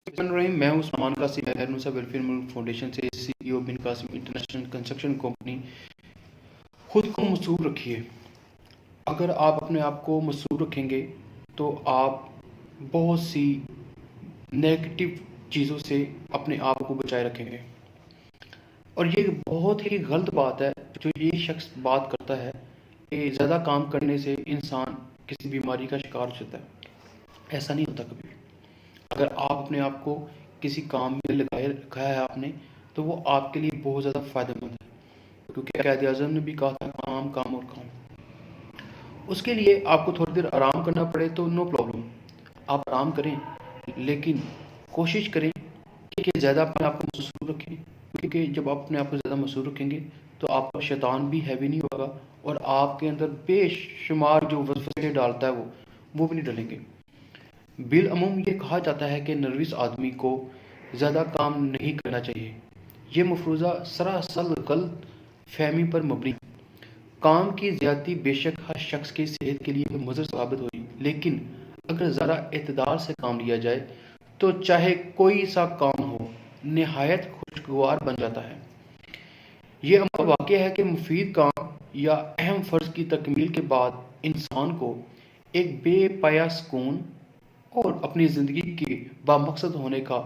الرحمن الرحیم، میں عثمان قاسم نصب ویلفیئر ملک فاؤنڈیشن سے سی ای او بن قاسم انٹرنیشنل کنسٹرکشن کمپنی۔ خود کو مصروف رکھیے۔ اگر آپ اپنے آپ کو مصروف رکھیں گے تو آپ بہت سی نیگیٹو چیزوں سے اپنے آپ کو بچائے رکھیں گے۔ اور یہ بہت ہی غلط بات ہے جو یہ شخص بات کرتا ہے کہ زیادہ کام کرنے سے انسان کسی بیماری کا شکار ہو جاتا ہے۔ ایسا نہیں ہوتا کبھی۔ اگر آپ اپنے آپ کو کسی کام میں لگائے رکھا ہے آپ نے، تو وہ آپ کے لیے بہت زیادہ فائدہ مند ہے، کیونکہ قائد اعظم نے بھی کہا تھا کام کام اور کام۔ اس کے لیے آپ کو تھوڑی دیر آرام کرنا پڑے تو نو پرابلم، آپ آرام کریں، لیکن کوشش کریں کہ زیادہ اپنے آپ کو مصروف رکھیں، کیونکہ جب آپ اپنے آپ کو زیادہ مصروف رکھیں گے تو آپ کا شیطان بھی ہیوی نہیں ہوگا، اور آپ کے اندر بے شمار جو وسوسے ڈالتا ہے وہ بھی نہیں ڈلیں گے۔ بالعموم یہ کہا جاتا ہے کہ نروس آدمی کو زیادہ کام نہیں کرنا چاہیے۔ یہ مفروضہ سراسر غلط فہمی پر مبنی۔ کام کی زیادتی بے شک ہر شخص کی صحت کے لیے مضر ثابت ہوگی، لیکن اگر ذرا اعتدال سے کام لیا جائے تو چاہے کوئی سا کام ہو، نہایت خوشگوار بن جاتا ہے۔ یہ امر واقع ہے کہ مفید کام یا اہم فرض کی تکمیل کے بعد انسان کو ایک بے پایا سکون اور اپنی زندگی کے بامقصد ہونے کا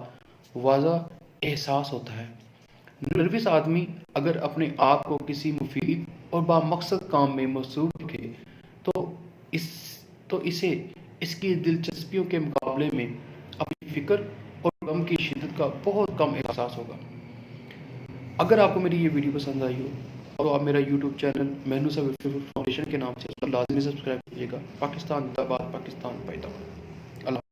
واضح احساس ہوتا ہے۔ نروس آدمی اگر اپنے آپ کو کسی مفید اور بامقصد کام میں مصروف رکھے تو اسے اس کی دلچسپیوں کے مقابلے میں اپنی فکر اور غم کی شدت کا بہت کم احساس ہوگا۔ اگر آپ کو میری یہ ویڈیو پسند آئی ہو تو آپ میرا یوٹیوب چینل مہنو صاحب ویلفیئر فاؤنڈیشن کے نام سے لازمی سبسکرائب کیجیے گا۔ پاکستان زندہ باد، پاکستان پائیدار۔ اللہ